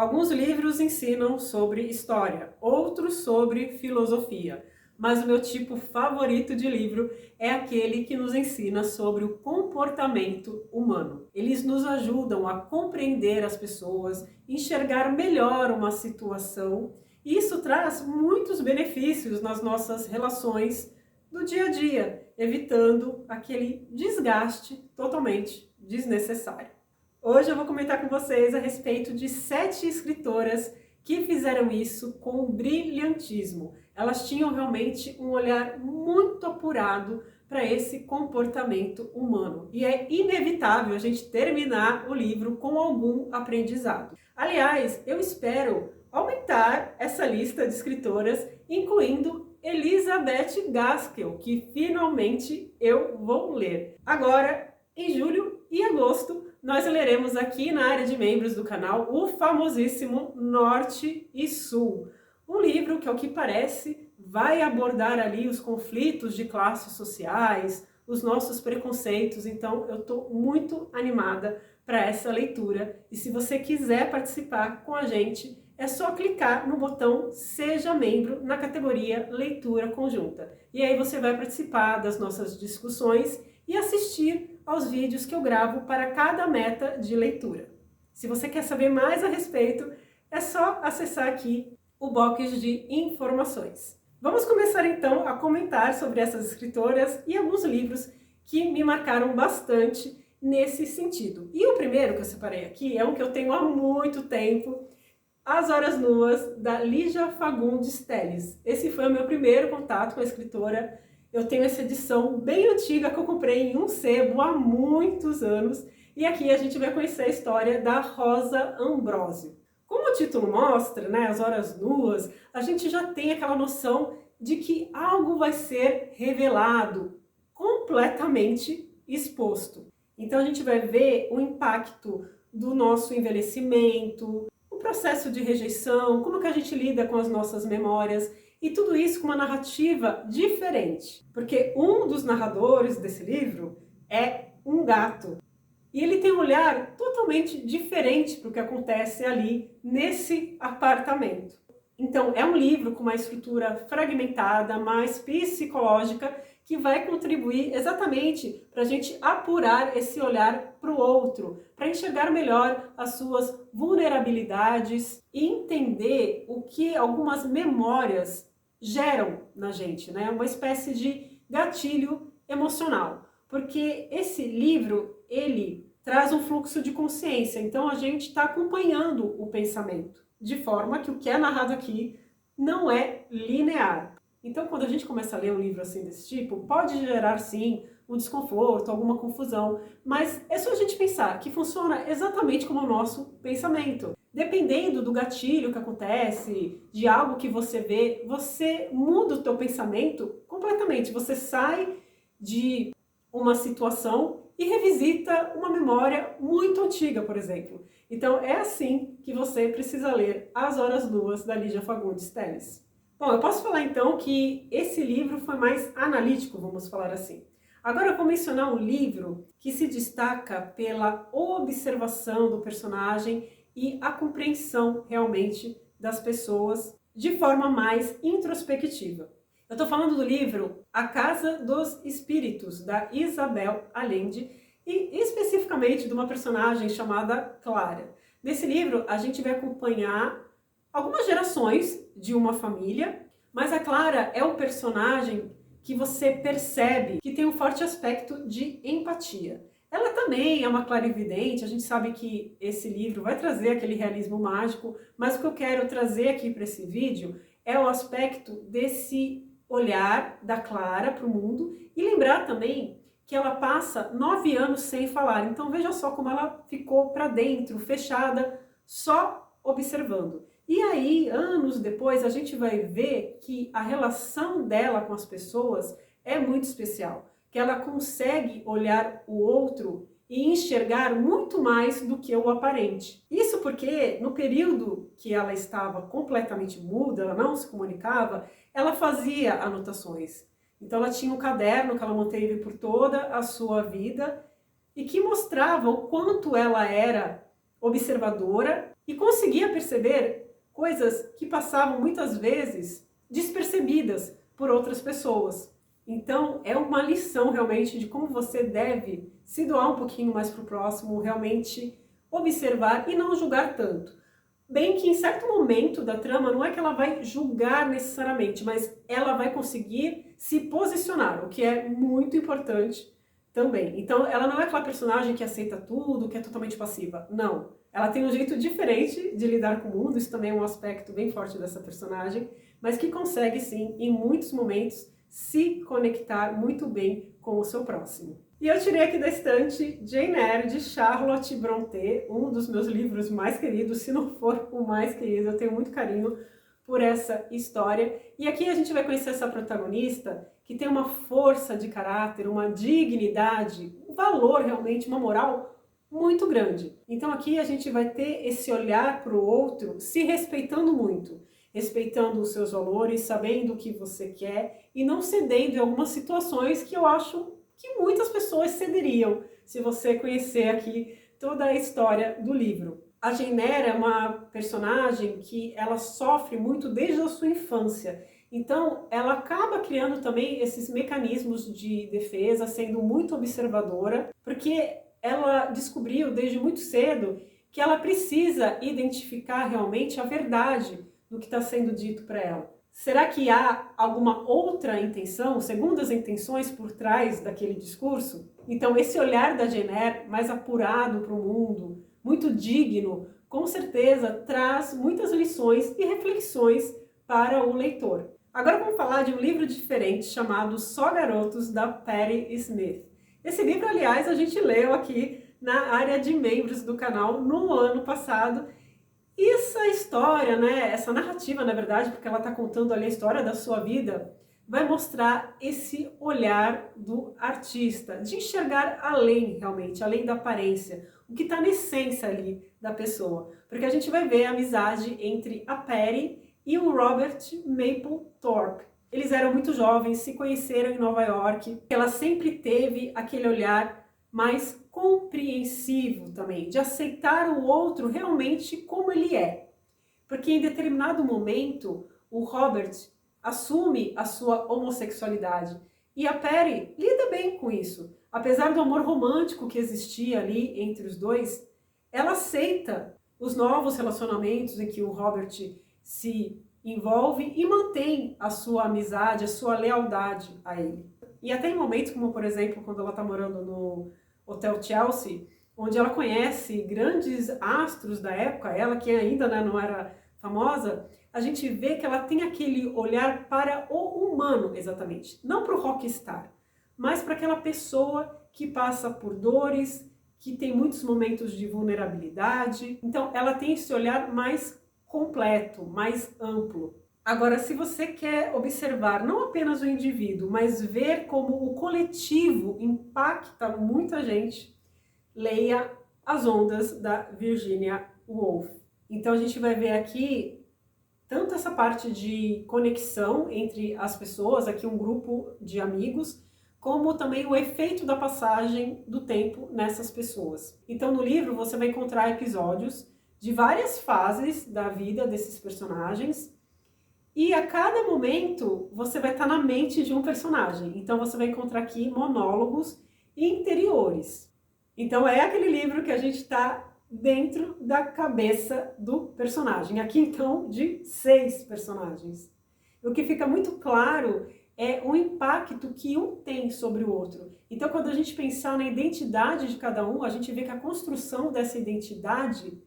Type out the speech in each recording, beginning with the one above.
Alguns livros ensinam sobre história, outros sobre filosofia, mas o meu tipo favorito de livro é aquele que nos ensina sobre o comportamento humano. Eles nos ajudam a compreender as pessoas, enxergar melhor uma situação, e isso traz muitos benefícios nas nossas relações do dia a dia, evitando aquele desgaste totalmente desnecessário. Hoje eu vou comentar com vocês a respeito de 7 escritoras que fizeram isso com brilhantismo. Elas tinham realmente um olhar muito apurado para esse comportamento humano. E é inevitável a gente terminar o livro com algum aprendizado. Aliás, eu espero aumentar essa lista de escritoras, incluindo Elizabeth Gaskell, que finalmente eu vou ler. Agora, em julho e agosto, nós leremos aqui na área de membros do canal o famosíssimo Norte e Sul. Um livro que, ao que parece, vai abordar ali os conflitos de classes sociais, os nossos preconceitos. Então, eu estou muito animada para essa leitura. E se você quiser participar com a gente, é só clicar no botão Seja Membro na categoria Leitura Conjunta. E aí você vai participar das nossas discussões e assistir aos vídeos que eu gravo para cada meta de leitura. Se você quer saber mais a respeito, é só acessar aqui o box de informações. Vamos começar então a comentar sobre essas escritoras e alguns livros que me marcaram bastante nesse sentido. E o primeiro que eu separei aqui é um que eu tenho há muito tempo, As Horas Nuas, da Lígia Fagundes Telles. Esse foi o meu primeiro contato com a escritora. Eu tenho essa edição bem antiga que eu comprei em um sebo há muitos anos. E aqui a gente vai conhecer a história da Rosa Ambrosio. Como o título mostra, né, As Horas Nuas, a gente já tem aquela noção de que algo vai ser revelado, completamente exposto. Então a gente vai ver o impacto do nosso envelhecimento, o processo de rejeição, como que a gente lida com as nossas memórias, e tudo isso com uma narrativa diferente, porque um dos narradores desse livro é um gato. E ele tem um olhar totalmente diferente para o que acontece ali nesse apartamento. Então é um livro com uma estrutura fragmentada, mais psicológica, que vai contribuir exatamente para a gente apurar esse olhar para o outro, para enxergar melhor as suas vulnerabilidades e entender o que algumas memórias geram na gente, né? Uma espécie de gatilho emocional, porque esse livro, ele traz um fluxo de consciência, então a gente está acompanhando o pensamento, de forma que o que é narrado aqui não é linear. Então, quando a gente começa a ler um livro assim desse tipo, pode gerar sim um desconforto, alguma confusão, mas é só a gente pensar que funciona exatamente como o nosso pensamento. Dependendo do gatilho que acontece, de algo que você vê, você muda o teu pensamento completamente. Você sai de uma situação e revisita uma memória muito antiga, por exemplo. Então é assim que você precisa ler As Horas Nuas, da Lígia Fagundes Telles. Bom, eu posso falar então que esse livro foi mais analítico, vamos falar assim. Agora eu vou mencionar um livro que se destaca pela observação do personagem e a compreensão realmente das pessoas de forma mais introspectiva. Eu estou falando do livro A Casa dos Espíritos, da Isabel Allende, e especificamente de uma personagem chamada Clara. Nesse livro a gente vai acompanhar algumas gerações de uma família, mas a Clara é o personagem que você percebe que tem um forte aspecto de empatia. Ela também é uma clarividente, a gente sabe que esse livro vai trazer aquele realismo mágico, mas o que eu quero trazer aqui para esse vídeo é o aspecto desse olhar da Clara para o mundo e lembrar também que ela passa 9 anos sem falar. Então veja só como ela ficou para dentro, fechada, só observando. E aí, anos depois, a gente vai ver que a relação dela com as pessoas é muito especial, que ela consegue olhar o outro e enxergar muito mais do que o aparente. Isso porque no período que ela estava completamente muda, ela não se comunicava, ela fazia anotações. Então ela tinha um caderno que ela manteve por toda a sua vida e que mostrava o quanto ela era observadora e conseguia perceber coisas que passavam muitas vezes despercebidas por outras pessoas. Então, é uma lição realmente de como você deve se doar um pouquinho mais para o próximo, realmente observar e não julgar tanto. Bem que em certo momento da trama, não é que ela vai julgar necessariamente, mas ela vai conseguir se posicionar, o que é muito importante também. Então, ela não é aquela personagem que aceita tudo, que é totalmente passiva. Não. Ela tem um jeito diferente de lidar com o mundo, isso também é um aspecto bem forte dessa personagem, mas que consegue, sim, em muitos momentos, se conectar muito bem com o seu próximo. E eu tirei aqui da estante Jane Eyre, de Charlotte Brontë, um dos meus livros mais queridos, se não for o mais querido, eu tenho muito carinho por essa história. E aqui a gente vai conhecer essa protagonista que tem uma força de caráter, uma dignidade, um valor realmente, uma moral muito grande. Então aqui a gente vai ter esse olhar para o outro se respeitando muito, respeitando os seus valores, sabendo o que você quer e não cedendo em algumas situações que eu acho que muitas pessoas cederiam, se você conhecer aqui toda a história do livro. A Jane Eyre é uma personagem que ela sofre muito desde a sua infância, então ela acaba criando também esses mecanismos de defesa, sendo muito observadora, porque ela descobriu desde muito cedo que ela precisa identificar realmente a verdade do que está sendo dito para ela. Será que há alguma outra intenção, segundas intenções por trás daquele discurso? Então esse olhar da Jane Eyre, mais apurado para o mundo, muito digno, com certeza traz muitas lições e reflexões para o leitor. Agora vamos falar de um livro diferente chamado Só Garotos, da Patti Smith. Esse livro, aliás, a gente leu aqui na área de membros do canal no ano passado. E essa história, né, essa narrativa, na verdade, porque ela está contando ali a história da sua vida, vai mostrar esse olhar do artista, de enxergar além, realmente, além da aparência, o que está na essência ali da pessoa. Porque a gente vai ver a amizade entre a Patti e o Robert Mapplethorpe. Eles eram muito jovens, se conheceram em Nova York. Ela sempre teve aquele olhar mais compreensivo também, de aceitar o outro realmente como ele é. Porque em determinado momento, o Robert assume a sua homossexualidade e a Patti lida bem com isso. Apesar do amor romântico que existia ali entre os dois, ela aceita os novos relacionamentos em que o Robert se envolve e mantém a sua amizade, a sua lealdade a ele. E até em momentos como, por exemplo, quando ela está morando no Hotel Chelsea, onde ela conhece grandes astros da época, ela que ainda, né, não era famosa, a gente vê que ela tem aquele olhar para o humano, exatamente. Não para o rockstar, mas para aquela pessoa que passa por dores, que tem muitos momentos de vulnerabilidade. Então ela tem esse olhar mais completo, mais amplo. Agora, se você quer observar não apenas o indivíduo, mas ver como o coletivo impacta muita gente, leia As Ondas, da Virginia Woolf. Então a gente vai ver aqui tanto essa parte de conexão entre as pessoas, aqui um grupo de amigos, como também o efeito da passagem do tempo nessas pessoas. Então no livro você vai encontrar episódios de várias fases da vida desses personagens, e a cada momento você vai estar na mente de um personagem. Então você vai encontrar aqui monólogos interiores. Então é aquele livro que a gente está dentro da cabeça do personagem. Aqui então de 6 personagens. O que fica muito claro é o impacto que um tem sobre o outro. Então quando a gente pensar na identidade de cada um, a gente vê que a construção dessa identidade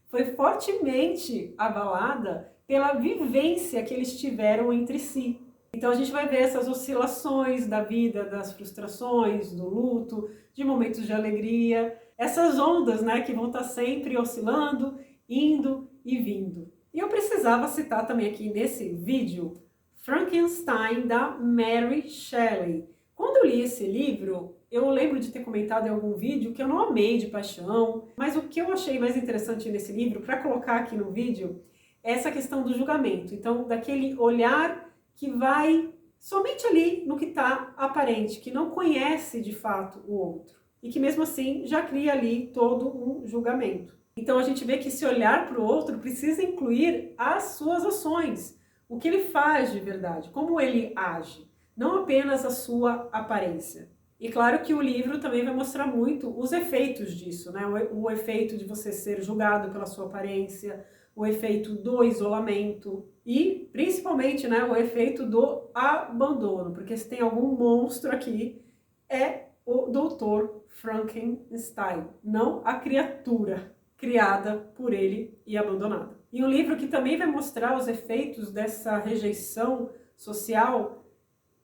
foi fortemente abalada pela vivência que eles tiveram entre si. Então a gente vai ver essas oscilações da vida, das frustrações, do luto, de momentos de alegria, essas ondas, né, que vão estar sempre oscilando, indo e vindo. E eu precisava citar também aqui nesse vídeo Frankenstein, da Mary Shelley. Quando eu li esse livro, eu lembro de ter comentado em algum vídeo que eu não amei de paixão, mas o que eu achei mais interessante nesse livro, para colocar aqui no vídeo, é essa questão do julgamento. Então, daquele olhar que vai somente ali no que está aparente, que não conhece de fato o outro. E que mesmo assim já cria ali todo um julgamento. Então a gente vê que esse olhar para o outro precisa incluir as suas ações, o que ele faz de verdade, como ele age, não apenas a sua aparência. E claro que o livro também vai mostrar muito os efeitos disso, né? O efeito de você ser julgado pela sua aparência, o efeito do isolamento e, principalmente, né, o efeito do abandono, porque se tem algum monstro aqui, é o Dr. Frankenstein, não a criatura criada por ele e abandonada. E um livro que também vai mostrar os efeitos dessa rejeição social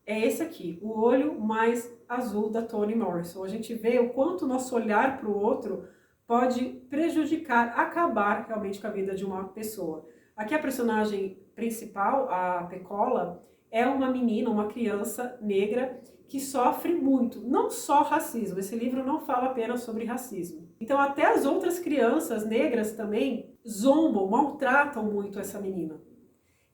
é esse aqui, O Olho Mais Azul, da Toni Morrison. A gente vê o quanto o nosso olhar para o outro pode prejudicar, acabar realmente com a vida de uma pessoa. Aqui a personagem principal, a Pecola, é uma menina, uma criança negra que sofre muito, não só racismo, esse livro não fala apenas sobre racismo. Então até as outras crianças negras também zombam, maltratam muito essa menina.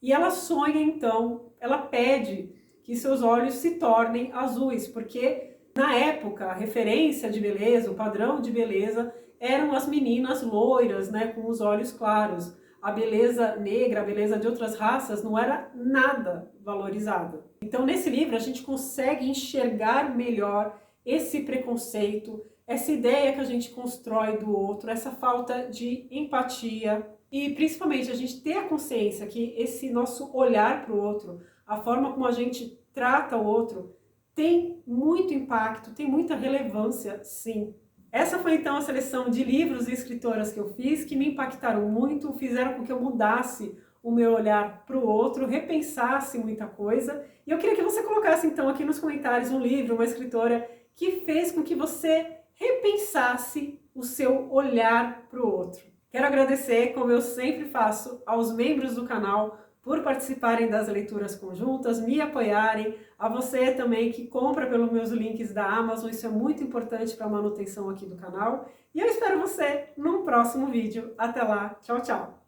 E ela sonha então, ela pede que seus olhos se tornem azuis, porque na época a referência de beleza, o padrão de beleza eram as meninas loiras, né, com os olhos claros. A beleza negra, a beleza de outras raças não era nada valorizada. Então nesse livro a gente consegue enxergar melhor esse preconceito, essa ideia que a gente constrói do outro, essa falta de empatia e principalmente a gente ter a consciência que esse nosso olhar para o outro, a forma como a gente trata o outro, tem muito impacto, tem muita relevância, sim. Essa foi então a seleção de livros e escritoras que eu fiz, que me impactaram muito, fizeram com que eu mudasse o meu olhar para o outro, repensasse muita coisa. E eu queria que você colocasse então aqui nos comentários um livro, uma escritora que fez com que você repensasse o seu olhar para o outro. Quero agradecer, como eu sempre faço, aos membros do canal por participarem das leituras conjuntas, me apoiarem, a você também que compra pelos meus links da Amazon, isso é muito importante para a manutenção aqui do canal. E eu espero você num próximo vídeo. Até lá, tchau, tchau!